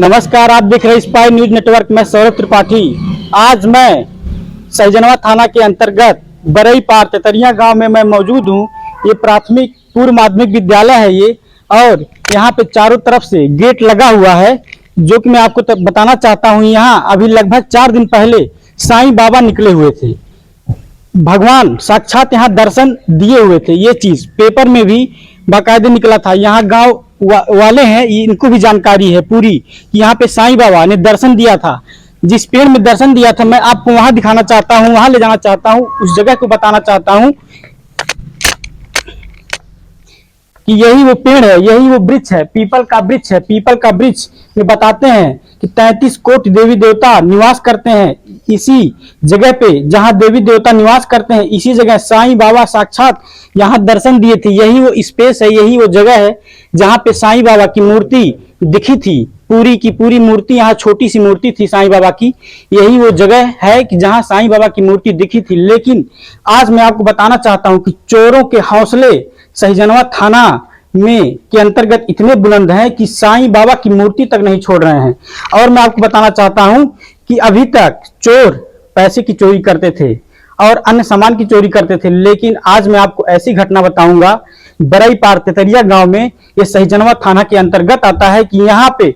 नमस्कार, आप देख रहे हैं स्पाई न्यूज नेटवर्क में सौरभ त्रिपाठी। आज मैं सहजनवा थाना के अंतर्गत बरई पार तेतरिया गांव में मैं मौजूद हूं। ये प्राथमिक पूर्व माध्यमिक विद्यालय है ये, और यहाँ पे चारों तरफ से गेट लगा हुआ है, जो कि मैं आपको बताना चाहता हूँ। यहाँ अभी लगभग 4 दिन पहले साईं बाबा निकले हुए थे, भगवान साक्षात यहाँ दर्शन दिए हुए थे। ये चीज पेपर में भी बाकायदे निकला था। यहाँ गांव वाले हैं, इनको भी जानकारी है पूरी कि यहाँ पे साईं बाबा ने दर्शन दिया था। जिस पेड़ में दर्शन दिया था, मैं आपको वहां दिखाना चाहता हूँ, वहां ले जाना चाहता हूँ, उस जगह को बताना चाहता हूँ कि यही वो पेड़ है, यही वो वृक्ष है, पीपल का वृक्ष है। पीपल का वृक्ष में बताते हैं कि 33 कोटि देवी देवता निवास करते हैं इसी जगह पे। जहां देवी देवता निवास करते हैं, इसी जगह साईं बाबा साक्षात यहाँ दर्शन दिए थे। यही वो स्पेस है, यही वो जगह है जहाँ पे साईं बाबा की मूर्ति दिखी थी। पूरी की पूरी मूर्ति, यहाँ छोटी सी मूर्ति थी साईं बाबा की। यही वो जगह है कि जहाँ साईं बाबा की मूर्ति दिखी थी। लेकिन आज मैं आपको बताना चाहता हूँ कि चोरों के हौसले सहजनवा थाना में के अंतर्गत इतने बुलंद हैं कि साईं बाबा की मूर्ति तक नहीं छोड़ रहे हैं। और मैं आपको बताना चाहता हूं कि अभी तक चोर पैसे की चोरी करते थे और अन्य सामान की चोरी करते थे, लेकिन आज मैं आपको ऐसी घटना बताऊंगा। बरई पार तेतरिया गांव में, ये सहजनवा थाना के अंतर्गत आता है, कि यहाँ पे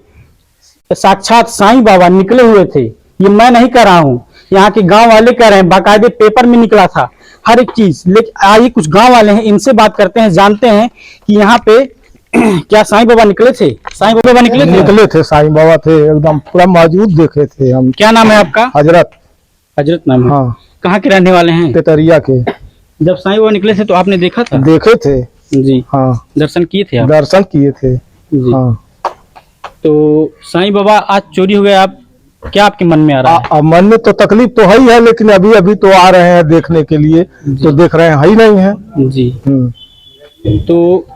साक्षात साईं बाबा निकले हुए थे। ये मैं नहीं कह रहा हूँ, यहाँ के गांव वाले कह रहे हैं, बाकायदे पेपर में निकला था हर एक चीज। लेकिन आइए कुछ गांव वाले हैं, इनसे बात करते हैं, जानते हैं कि यहाँ पे क्या साईं बाबा निकले थे। साईं बाबा निकले थे साईं बाबा थे, एकदम पूरा मौजूद देखे थे हम। क्या नाम है आपका? हजरत। हजरत नाम है। हाँ। कहाँ के रहने वाले हैं? तेतरिया के। जब साईं बाबा निकले थे तो आपने देखा था? देखे थे जी। हाँ। दर्शन किए थे आप? दर्शन किए थे जी। हाँ। तो साईं बाबा आज चोरी हो गए, आप क्या आपके मन में आ रहा है? मन में तो तकलीफ तो है ही है, लेकिन अभी अभी तो आ रहे हैं देखने के लिए, तो देख रहे हैं, ही नहीं है जी। तो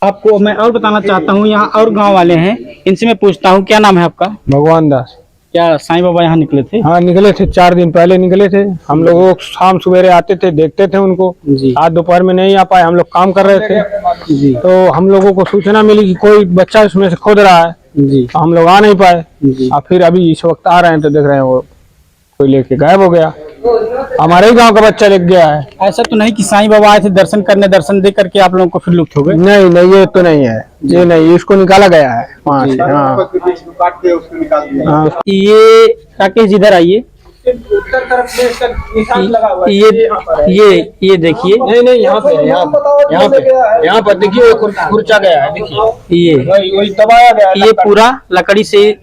आपको मैं और बताना चाहता हूँ, यहाँ और गांव वाले हैं, इनसे मैं पूछता हूँ, क्या नाम है आपका? भगवान दास। क्या साईं बाबा यहाँ निकले थे? हाँ निकले थे, 4 दिन पहले निकले थे। हम लोग शाम सवेरे आते थे, देखते थे उनको। आज दोपहर में नहीं आ पाए, हम लोग काम कर रहे थे जी। तो हम लोगों को सूचना मिली कि कोई बच्चा उसमें से खोद रहा है जी। तो हम लोग आ नहीं पाए। जी। और फिर अभी इस वक्त आ रहे हैं तो देख रहे हैं वो कोई लेके गायब हो गया। हमारे ही गांव का बच्चा लेके गया है। ऐसा तो नहीं कि साईं बाबा आए थे दर्शन करने, दर्शन दे करके आप लोगों को फिर लुप्त हो गए? नहीं नहीं, ये तो नहीं है, ये नहीं, इसको निकाला गया है वहाँ से। हाँ। ये राकेश इधर आइए। उत्तर तरफ से इसका निशान लगा हुआ है। ये देखिए। नहीं, यहाँ पर देखिए खुर्चा गया है, देखिए ये वही दबाया गया है। ये पूरा लकड़ी से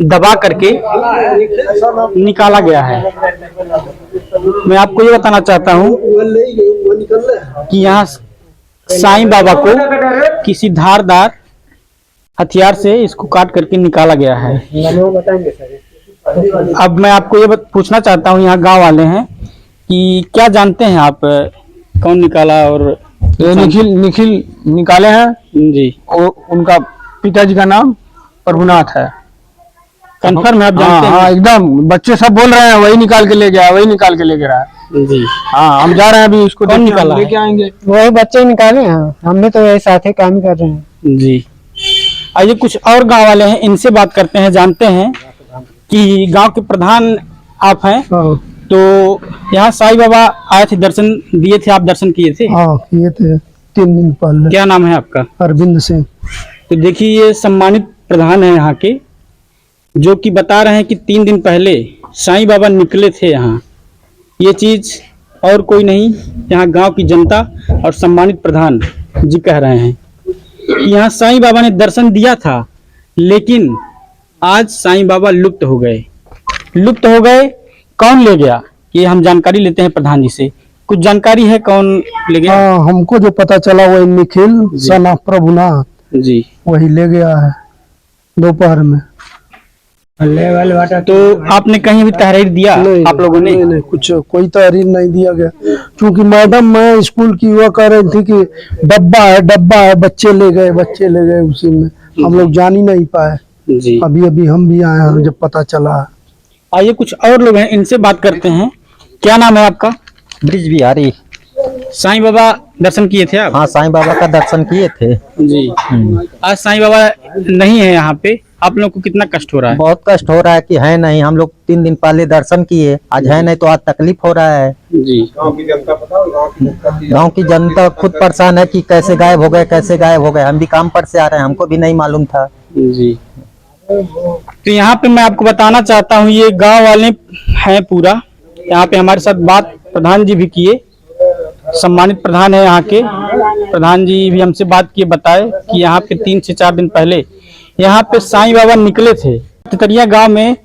दबा करके निकाला गया है। मैं आपको ये बताना चाहता हूँ कि यहाँ साईं बाबा को किसी धारदार हथियार से इसको काट करके निकाला गया है। अब मैं आपको ये पूछना चाहता हूँ, यहाँ गांव वाले हैं, कि क्या जानते हैं आप कौन निकाला? और ये निखिल निकाले हैं जी। और उनका पिताजी का नाम प्रभुनाथ है। कंफर्म है आप जानते हैं? हाँ एकदम, बच्चे सब बोल रहे हैं वही निकाल के ले गया, वही निकाल के ले गया है जी। हाँ, हम जा रहे हैं अभी, इसको कौन निकाला? लेके आएंगे। वही बच्चे निकाले हैं, हम भी तो यही साथ ही काम कर रहे हैं जी। आइए कुछ और गांव वाले हैं, इनसे बात करते हैं, जानते हैं कि गांव के प्रधान आप हैं। तो यहाँ साईं बाबा आए थे, दर्शन दिए थे, आप दर्शन किए थे? हाँ किए थे 3 दिन पहले। क्या नाम है आपका? अरविंद सिंह। तो देखिए, ये सम्मानित प्रधान है यहाँ के, जो कि बता रहे हैं कि 3 दिन पहले साईं बाबा निकले थे यहाँ। ये चीज और कोई नहीं, यहाँ गांव की जनता और सम्मानित प्रधान जी कह रहे हैं कि यहाँ साईं बाबा ने दर्शन दिया था, लेकिन आज साईं बाबा लुप्त हो गए। लुप्त हो गए, कौन ले गया ये हम जानकारी लेते हैं प्रधान जी से। कुछ जानकारी है कौन ले गया? हाँ, हमको जो पता चला वही निखिल सना प्रभुनाथ जी वही ले गया है दोपहर में। तो आपने कहीं भी तहरीर दिया? आप लोगों ने? नहीं, कुछ कोई तहरीर नहीं दिया गया, क्योंकि मैडम मैं स्कूल की वह कह रही थी कि डब्बा है, बच्चे ले गए उसी में, हम लोग जान ही नहीं पाए जी। अभी हम भी आए हैं जब पता चला। आइए कुछ और लोग हैं, इनसे बात करते हैं। क्या नाम है आपका? ब्रिज बिहारी। साईं बाबा दर्शन किए थे आप? हाँ, साईं बाबा का दर्शन किए थे। जी। आज साईं बाबा नहीं है यहाँ पे, आप लोग को कितना कष्ट हो रहा है? बहुत कष्ट हो रहा है कि है नहीं। हम लोग 3 दिन पहले दर्शन किए, आज है नहीं तो आज तकलीफ हो रहा है। जी। गांव की जनता खुद परेशान है कि कैसे गायब हो गए, कैसे गायब हो गए। हम भी काम पर से आ रहे हैं, हमको भी नहीं मालूम था। जी। तो यहाँ पे मैं आपको बताना चाहता हूँ, ये गांव वाले हैं पूरा। यहाँ पे हमारे साथ बात प्रधान जी भी किए, सम्मानित प्रधान है यहाँ के। प्रधान जी भी हमसे बात किए, बताए कि यहाँ पे 3 से 4 दिन पहले यहाँ पे साईं बाबा निकले थे। तितरिया गांव में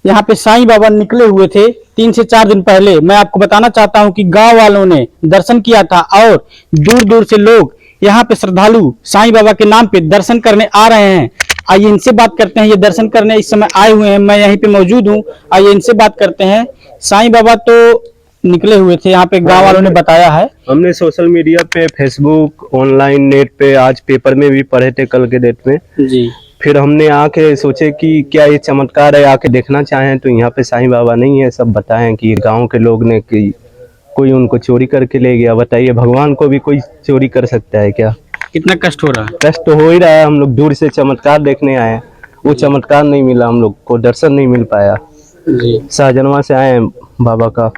यहाँ पे साईं बाबा निकले हुए थे 3 से 4 दिन पहले। मैं आपको बताना चाहता हूँ कि गांव वालों ने दर्शन किया था और दूर दूर से लोग यहाँ पे श्रद्धालु साईं बाबा के नाम पे दर्शन करने आ रहे हैं। आइए इनसे बात करते हैं, ये दर्शन करने इस समय आए हुए हैं, मैं यहीं पे मौजूद हूँ। आइए इनसे बात करते हैं। साईं बाबा तो निकले हुए थे, यहाँ पे गांव वालों ने बताया है। हमने सोशल मीडिया पे, फेसबुक, ऑनलाइन नेट पे, आज पेपर में भी पढ़े थे कल के डेट में। जी। फिर हमने आके सोचे कि क्या ये चमत्कार है, आके देखना चाहें। तो यहाँ पे साईं बाबा नहीं है, सब बताएं कि गांव के लोग ने कि कोई उनको चोरी करके ले गया। बताइए, भगवान को भी कोई चोरी कर सकता है क्या? कितना कष्ट हो रहा है? कष्ट तो हो ही रहा है। हम लोग दूर से चमत्कार देखने आए, वो चमत्कार नहीं मिला, हम लोग को दर्शन नहीं मिल पाया। जी। शाहजनवा से आए हैं बाबा का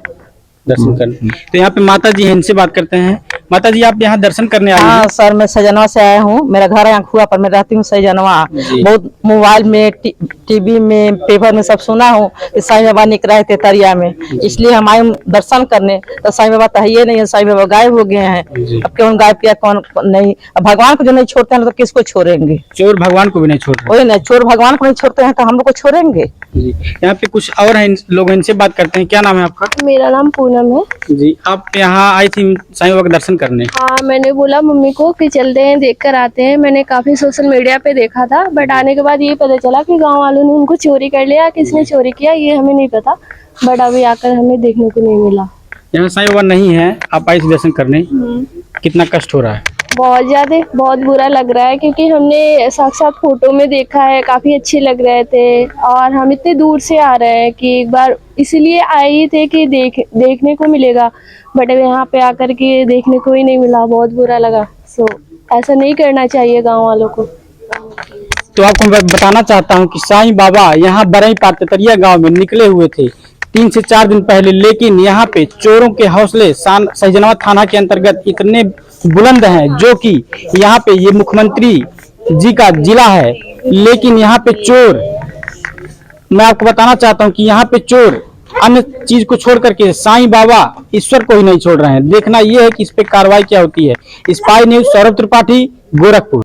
दर्शन करने। तो यहाँ पे माता जी हैं, इनसे बात करते हैं। माता जी, आप यहाँ दर्शन करने आए हाँ हैं? सर, मैं सजनवा से आया हूँ। मेरा घर है अखुआ पर, मैं रहती हूँ सजनवा। जी। बहुत मोबाइल में, टीवी में, पेपर में सब सुना हूँ कि साईं बाबा निकले थे तरिया में, इसलिए हम आए दर्शन करने। तो साईं बाबा तो है ही नहीं है, साईं बाबा गायब हो गए हैं। अब कौन गायब किया, कौन नहीं। अब भगवान को जो नहीं छोड़ते हैं तो किसको छोड़ेंगे? चोर भगवान को भी नहीं छोड़ रहे। वही ना, चोर भगवान को नहीं छोड़ते हैं तो हम लोग को छोड़ेंगे? जी। यहाँ पे कुछ और हैं लोग, इनसे बात करते हैं। क्या नाम है आपका? मेरा नाम पूनम है। जी। आप यहाँ आई थी साईं बाबा का दर्शन करने? हाँ, मैंने बोला मम्मी को कि चलते हैं, देख कर आते हैं। मैंने काफी सोशल मीडिया पे देखा था, बट आने के बाद ये पता चला कि गांव वालों ने उनको चोरी कर लिया। किसने चोरी किया ये हमें नहीं पता, बट अभी आकर हमें देखने को नहीं मिला। यहाँ साईं बाबा नहीं है, आप आई थी दर्शन करने, कितना कष्ट हो रहा है? बहुत ज्यादा, बहुत बुरा लग रहा है, क्योंकि हमने साक्षात फोटो में देखा है, काफी अच्छे लग रहे थे। और हम इतने दूर से आ रहे हैं कि एक बार इसीलिए आए ही थे कि देखने को मिलेगा, बट अब यहाँ पे आकर के देखने को ही नहीं मिला। बहुत बुरा लगा। सो ऐसा नहीं करना चाहिए गांव वालों को। तो आपको मैं बताना चाहता हूँ कि साईं बाबा यहाँ बरई पार तितरिया गांव में निकले हुए थे 3 से 4 दिन पहले, लेकिन यहाँ पे चोरों के हौसले सजनवा थाना के अंतर्गत इतने बुलंद हैं, जो कि यहाँ पे ये मुख्यमंत्री जी का जिला है, लेकिन यहाँ पे चोर, मैं आपको बताना चाहता हूँ कि यहाँ पे चोर अन्य चीज को छोड़ करके साईं बाबा ईश्वर को ही नहीं छोड़ रहे हैं। देखना यह है कि इस पे कार्रवाई क्या होती है। Spy news, Saurabh Tripathi, Gorakhpur.